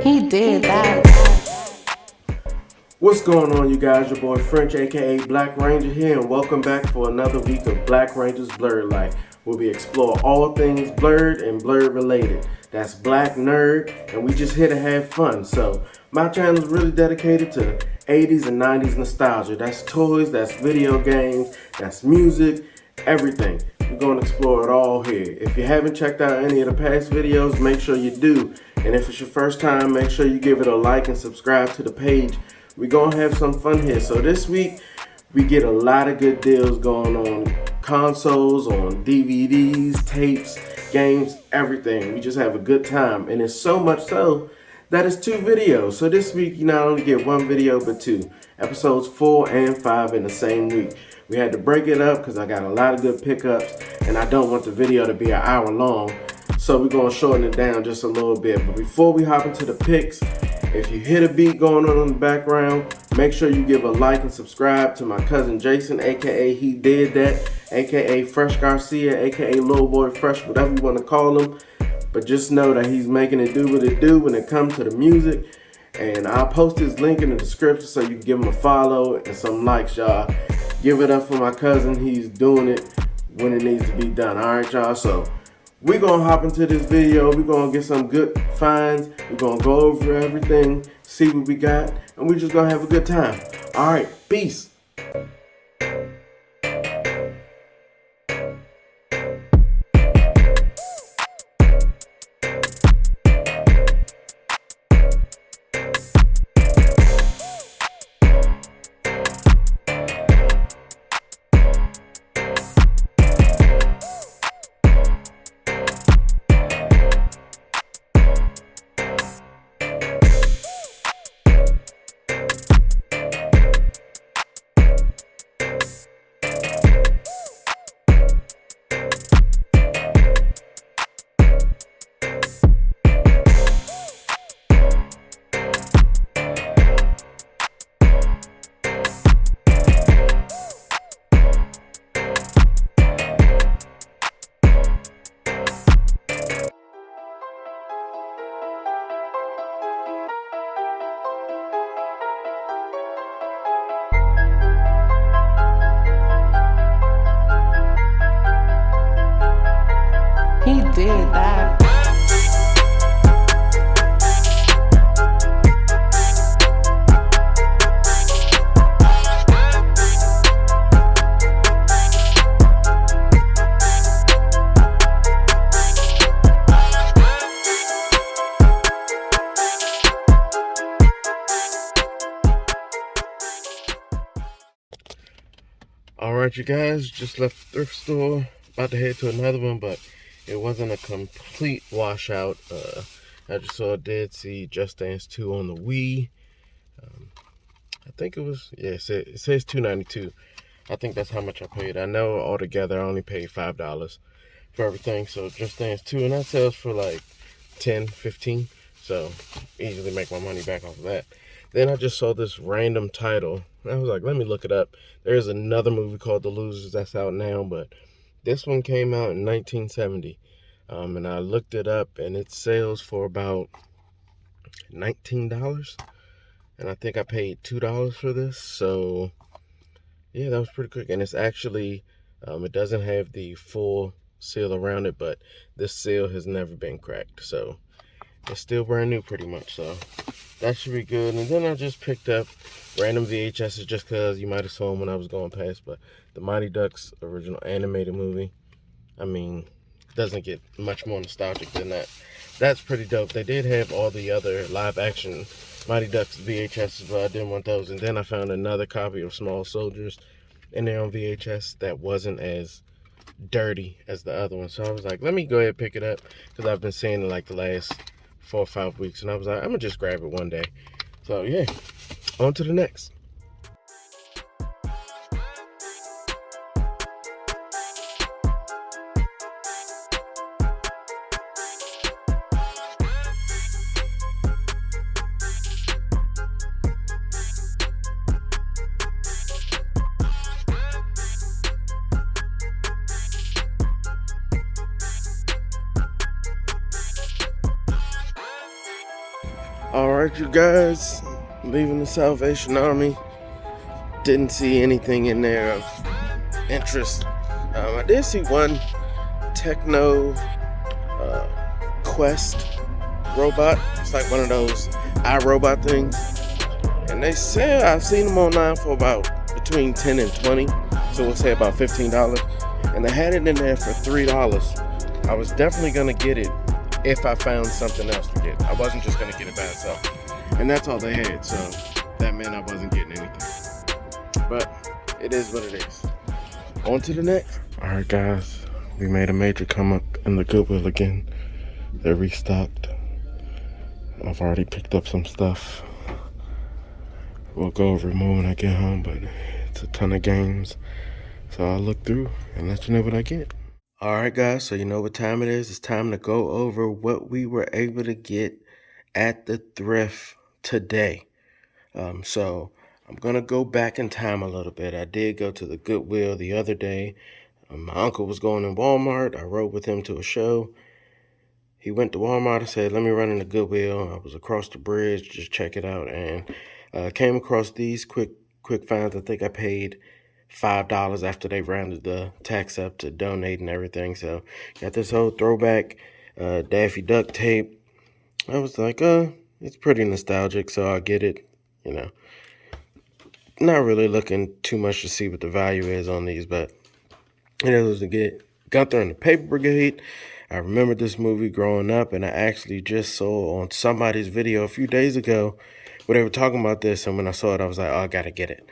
He did that. What's going on, you guys? Your boy French, aka Black Ranger here, and welcome back for another week of BlakRanger's Blerd Life, where we explore all things Blerd and Blerd related. That's Black Nerd, and we just here to have fun. So my channel is really dedicated to 80s and 90s nostalgia. That's toys, that's video games, that's music, everything. We're going to explore it all here. If you haven't checked out any of the past videos, make sure you do. And if it's your first time, make sure you give it a like and subscribe to the page. We're going to have some fun here. So this week, we get a lot of good deals going on consoles, on DVDs, tapes, games, everything. We just have a good time. And it's so much so that it's 2 videos. So this week, you not only get 1 video, but 2. Episodes 4 and 5 in the same week. We had to break it up because I got a lot of good pickups, and I don't want the video to be an hour long. So we're going to shorten it down just a little bit. But before we hop into the picks, if you hear the beat going on in the background, make sure you give a like and subscribe to my cousin Jason, aka He Did That, aka Fresh Garcia, aka Lil Boy Fresh, whatever you want to call him. But just know that he's making it do what it do when it comes to the music. And I'll post his link in the description so you can give him a follow and some likes, y'all. Give it up for my cousin. He's doing it when it needs to be done. Alright, y'all. So we're going to hop into this video. We're going to get some good finds. We're going to go over everything, see what we got, and we're just going to have a good time. Alright, peace. He did that. Alright, you guys, just left the thrift store, about to head to another one, but it wasn't a complete washout. I just saw Dead Sea Just Dance 2 on the Wii. I think it was, yeah, it says $2.92. I think that's how much I paid. I know altogether I only paid $5 for everything. So Just Dance 2, and that sells for like 10, 15. So easily make my money back off of that. Then I just saw this random title. I was like, let me look it up. There's another movie called The Losers that's out now, but this one came out in 1970. And I looked it up, and it sells for about $19. And I think I paid $2 for this. So yeah, that was pretty quick. And it's actually, it doesn't have the full seal around it, but this seal has never been cracked. So it's still brand new pretty much. So that should be good. And then I just picked up random VHSs just because you might have saw them when I was going past. But the Mighty Ducks original animated movie, I mean, doesn't get much more nostalgic than that. That's pretty dope. They did have all the other live action Mighty Ducks VHSs, but I didn't want those. And then I found another copy of Small Soldiers in there on VHS that wasn't as dirty as the other one. So I was like, let me go ahead and pick it up, because I've been seeing it like the last 4 or 5 weeks, and I was like, I'm gonna just grab it one day. So yeah, on to the next. Alright, you guys, leaving the Salvation Army. Didn't see anything in there of interest. I did see one techno quest robot. It's like one of those iRobot things. And they say I've seen them online for about between 10 and 20. So we'll say about $15. And they had it in there for $3. I was definitely gonna get it if I found something else to get. I wasn't just gonna get it by itself. And that's all they had, so that meant I wasn't getting anything. But it is what it is. On to the next. Alright guys, we made a major come up in the Goodwill again. They're restocked. I've already picked up some stuff. We'll go over more when I get home, but it's a ton of games. So I'll look through and let you know what I get. Alright guys, so you know what time it is. It's time to go over what we were able to get at the thrift today. So I'm going to go back in time a little bit. I did go to the Goodwill the other day. My uncle was going in Walmart. I rode with him to a show. He went to Walmart and said, let me run in the Goodwill. I was across the bridge, just check it out. And came across these quick finds. I think I paid $5 after they rounded the tax up to donate and everything. So got this whole throwback Daffy Duck tape. I was like, it's pretty nostalgic, so I'll get it. You know, not really looking too much to see what the value is on these, but it was to get Gunther and the Paper Brigade. I remember this movie growing up, and I actually just saw on somebody's video a few days ago where they were talking about this, and when I saw it, I was like, oh, I gotta get it.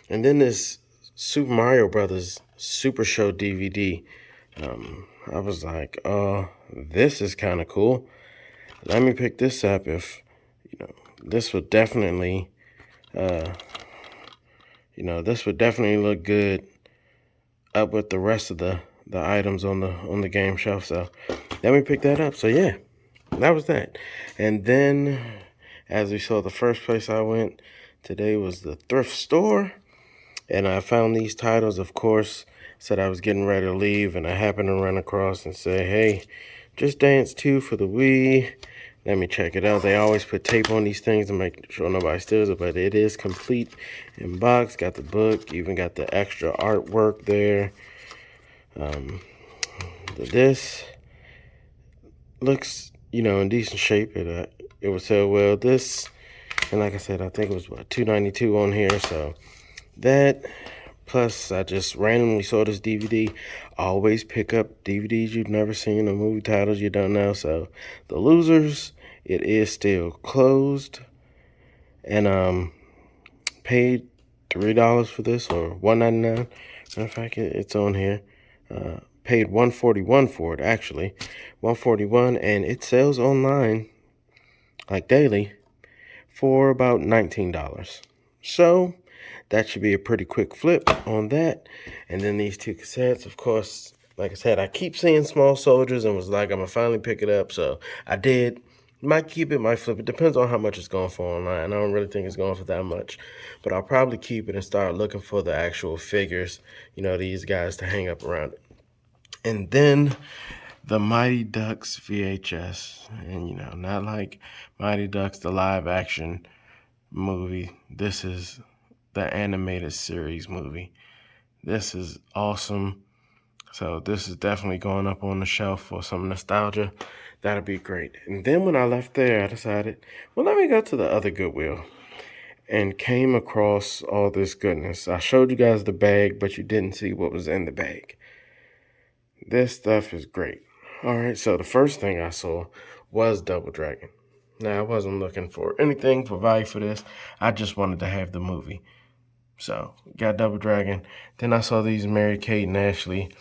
And then this Super Mario Brothers Super Show DVD, I was like, oh, this is kind of cool. Let me pick this up. If, this would definitely, this would definitely look good up with the rest of the items on the game shelf. So let me pick that up. So yeah, that was that. And then, as we saw, the first place I went today was the thrift store. And I found these titles, of course. Said I was getting ready to leave, and I happened to run across and say, hey, Just Dance 2 for the Wii. Let me check it out. They always put tape on these things to make sure nobody steals it, but it is complete in box. Got the book, even got the extra artwork there. This looks, in decent shape. It would sell well. This, and like I said, I think it was $2.92 on here. So that, plus I just randomly saw this DVD. Always pick up DVDs you've never seen or movie titles you don't know. So The Losers, it is still closed, and paid $3 for this, or $1.99. Matter of fact, it's on here. Paid $1.41 for it, actually. $1.41, and it sells online, like daily, for about $19. So that should be a pretty quick flip on that. And then these two cassettes, of course, like I said, I keep seeing Small Soldiers and was like, I'm gonna finally pick it up. So I did. Might keep it, might flip it. Depends on how much it's going for online. I don't really think it's going for that much, but I'll probably keep it and start looking for the actual figures, these guys to hang up around it. And then the Mighty Ducks VHS. And, not like Mighty Ducks, the live action movie. This is the animated series movie. This is awesome. So this is definitely going up on the shelf for some nostalgia. That'd be great. And then when I left there, I decided, well, let me go to the other Goodwill, and came across all this goodness. I showed you guys the bag, but you didn't see what was in the bag. This stuff is great. All right, so the first thing I saw was Double Dragon. Now, I wasn't looking for anything for value for this. I just wanted to have the movie. So, got Double Dragon. Then I saw these Mary-Kate and Ashley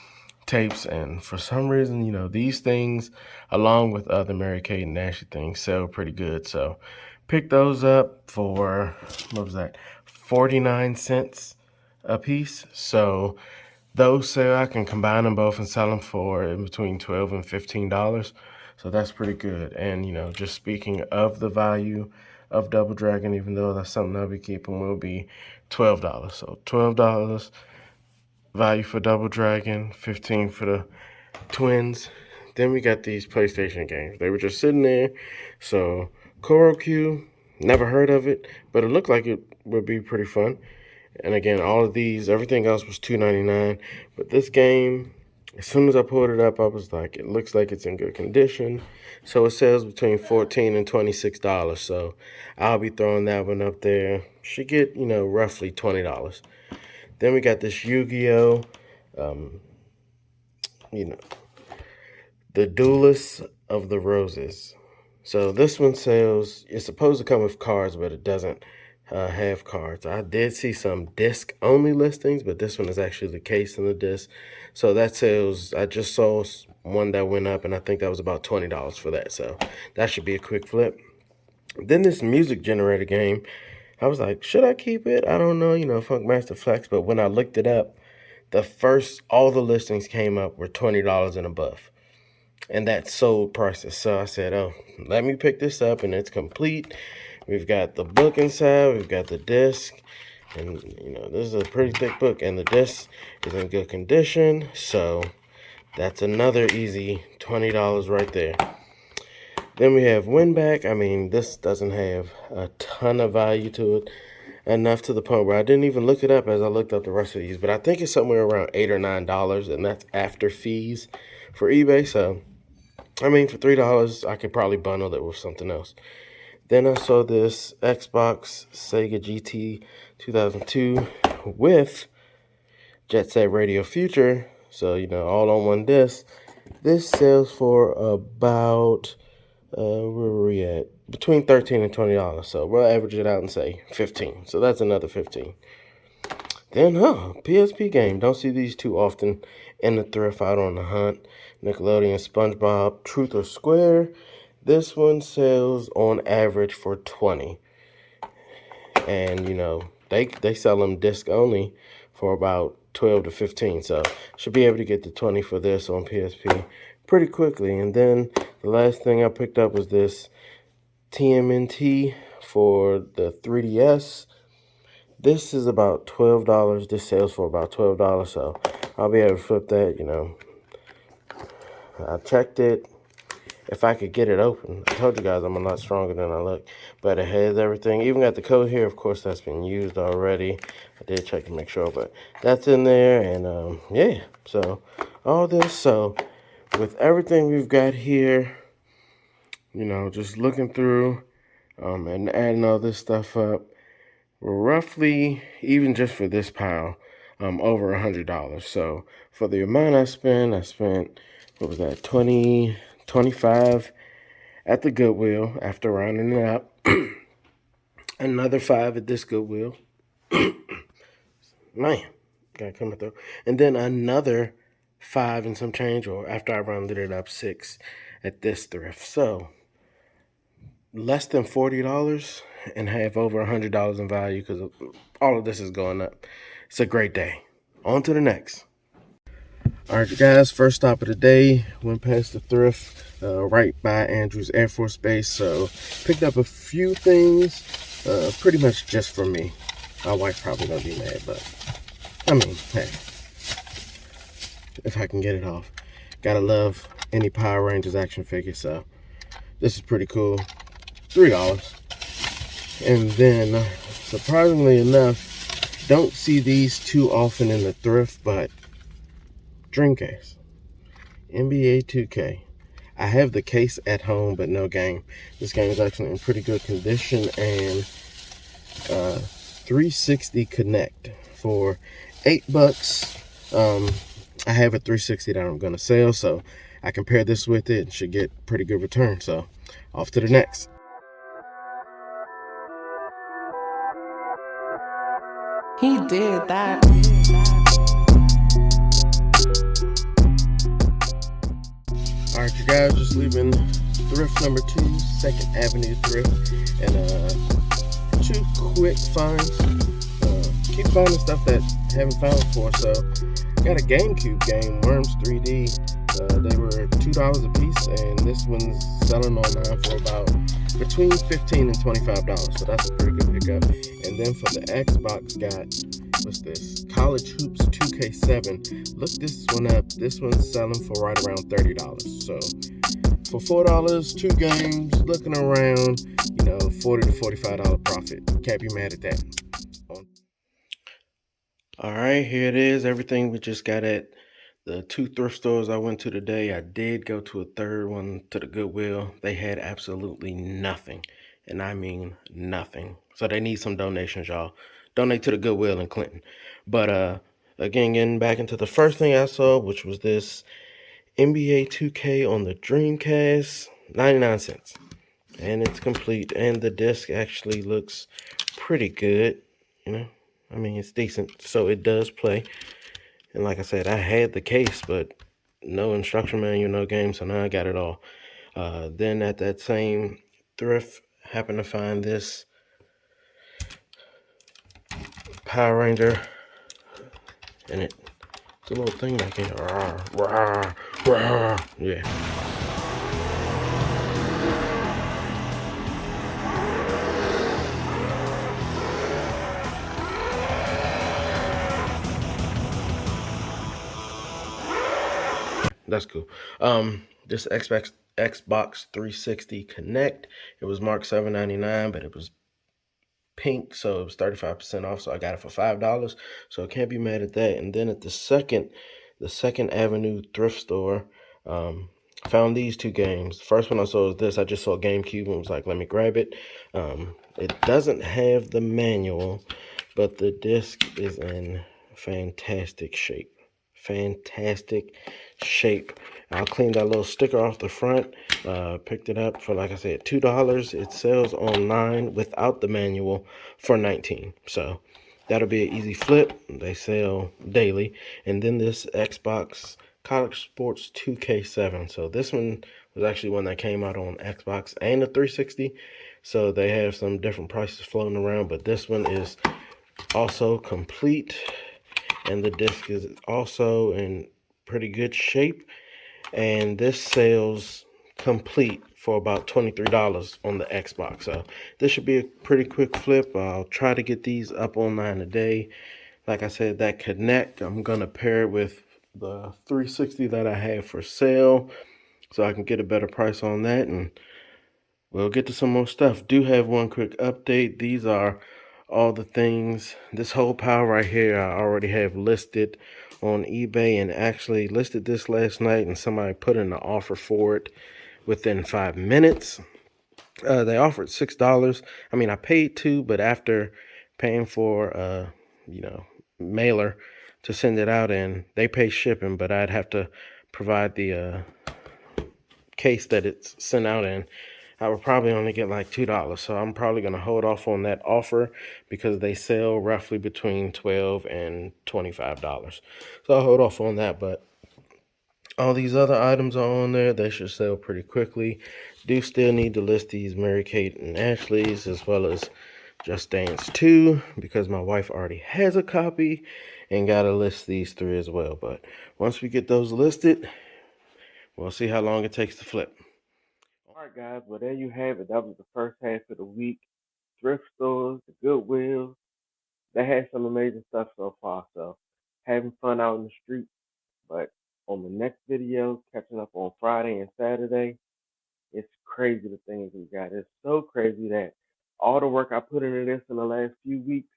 tapes, and for some reason, these things, along with other Mary-Kate and Ashley things, sell pretty good. So, picked those up for, what was that, 49 cents a piece. So, those sell, I can combine them both and sell them for in between $12 and $15. So that's pretty good. And, just speaking of the value of Double Dragon, even though that's something I'll be keeping, will be $12. So $12 value for Double Dragon, $15 for the twins. Then we got these PlayStation games. They were just sitting there. So Korokyu, never heard of it, but it looked like it would be pretty fun. And again, all of these, everything else was $2.99. But this game, as soon as I pulled it up, I was like, it looks like it's in good condition. So it sells between $14 and $26. So I'll be throwing that one up there. Should get, roughly $20. Then we got this Yu-Gi-Oh! The Duelist of the Roses. So this one sells, it's supposed to come with cards, but it doesn't have cards. I did see some disc-only listings, but this one is actually the case in the disc. So that sells, I just saw one that went up, and I think that was about $20 for that. So that should be a quick flip. Then this music generator game, I was like, should I keep it? I don't know, Funk Master Flex. But when I looked it up, all the listings came up were $20 and above. And that's sold prices. So I said, oh, let me pick this up, and it's complete. We've got the book inside, we've got the disc, and this is a pretty thick book, and the disc is in good condition. So that's another easy $20 right there. Then we have Winback. I mean, this doesn't have a ton of value to it, enough to the point where I didn't even look it up as I looked up the rest of these, but I think it's somewhere around $8 or $9, and that's after fees for eBay. So I mean, for $3, I could probably bundle it with something else. Then I saw this Xbox Sega GT 2002 with Jet Set Radio Future. So, all on one disc. This sells for about, where were we at? Between $13 and $20. So we'll average it out and say $15. So that's another $15. Then, PSP game. Don't see these too often in the thrift, out on the hunt. Nickelodeon, SpongeBob, Truth or Square. This one sells on average for $20. And, they sell them disc only for about $12 to $15. So, should be able to get the $20 for this on PSP pretty quickly. And then, the last thing I picked up was this TMNT for the 3DS. This is about $12. This sells for about $12. So, I'll be able to flip that, I checked it. If I could get it open, I told you guys I'm a lot stronger than I look. But it has everything. Even got the code here. Of course, that's been used already. I did check to make sure, but that's in there. And yeah, so all this. So with everything we've got here, just looking through and adding all this stuff up, we're roughly, even just for this pile, over $100. So for the amount I spent, what was that, 25 at the Goodwill after rounding it up. Another 5 at this Goodwill. Man, gotta come through. And then another 5 and some change, or after I rounded it up, 6 at this thrift. So less than $40 and have over $100 in value because all of this is going up. It's a great day. On to the next. All right, you guys, first stop of the day. Went past the thrift right by Andrews Air Force Base. So picked up a few things, pretty much just for me. My wife probably gonna be mad, but I mean, hey, if I can get it off. Gotta love any Power Rangers action figure, so this is pretty cool. $3. And then, surprisingly enough, don't see these too often in the thrift, but Dreamcast NBA 2K. I have the case at home, but no game. This game is actually in pretty good condition, and 360 Connect for $8. I have a 360 that I'm gonna sell, so I compare this with it and should get pretty good return. So off to the next. He did that. All right, you guys, just leaving thrift number 2, 2nd Avenue thrift, and 2 quick finds. Keep finding stuff that I haven't found before. So got a GameCube game, Worms 3D. They were $2 a piece, and this one's selling online for about between $15 and $25. So that's a pretty good pickup. And then for the Xbox, got what's this? College Hoops 2K7. Look this one up. This one's selling for right around $30. So for $4, 2 games, looking around, $40 to $45 profit. Can't be mad at that. All right, here it is. Everything we just got at the 2 thrift stores I went to today. I did go to a third one, to the Goodwill. They had absolutely nothing, and I mean nothing. So they need some donations, y'all. Donate to the Goodwill in Clinton. But again, getting back into the first thing I saw, which was this NBA 2K on the Dreamcast, 99 cents. And it's complete, and the disc actually looks pretty good, I mean, it's decent, so it does play. And like I said, I had the case, but no instruction manual, no game, so now I got it all. Then at that same thrift, happened to find this Power Ranger, and it's a little thing that can, yeah. That's cool. This Xbox 360 Connect, it was marked $7.99, but it was pink, so it was 35% off, so I got it for $5. So I can't be mad at that. And then at the Second Avenue thrift store, found these 2 games. The first one I saw was this. I just saw GameCube and was like, let me grab it. It doesn't have the manual, but the disc is in fantastic shape. I'll clean that little sticker off the front. Picked it up for, like I said, $2. It sells online without the manual for $19. So that'll be an easy flip. They sell daily. And then this Xbox College Sports 2K7. So this one was actually one that came out on Xbox and the 360. So they have some different prices floating around, but this one is also complete, and the disc is also in pretty good shape. And this sells complete for about $23 on the Xbox. So this should be a pretty quick flip. I'll try to get these up online today. Like I said, that Connect, I'm gonna pair it with the 360 that I have for sale, so I can get a better price on that, and we'll get to some more stuff. Do have one quick update. These are all the things, this whole pile right here, I already have listed on eBay, and actually listed this last night, and somebody put in an offer for it within 5 minutes. They offered $6. I mean, I paid $2, but after paying for mailer to send it out, and they pay shipping, but I'd have to provide the case that it's sent out in. I would probably only get like $2. So I'm probably going to hold off on that offer because they sell roughly between $12 and $25. So I'll hold off on that, but all these other items are on there. They should sell pretty quickly. Do still need to list these Mary-Kate and Ashley's, as well as Just Dance 2, because my wife already has a copy, and got to list these 3 as well. But once we get those listed, we'll see how long it takes to flip. All right, guys. Well, there you have it. That was the first half of the week. Thrift stores, the Goodwill. They had some amazing stuff so far. So having fun out in the street. But on the next video, catching up on Friday and Saturday, it's crazy the things we got. It's so crazy that all the work I put into this in the last few weeks,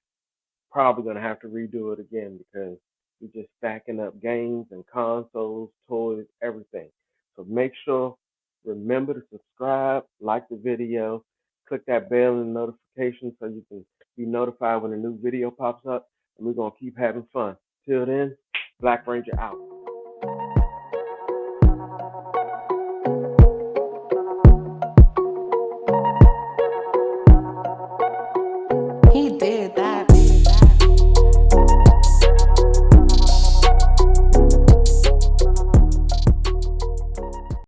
probably gonna have to redo it again because we're just stacking up games and consoles, toys, everything. So make sure, remember to subscribe, like the video, click that bell and notification so you can be notified when a new video pops up. And we're gonna keep having fun. Till then, Black Ranger out.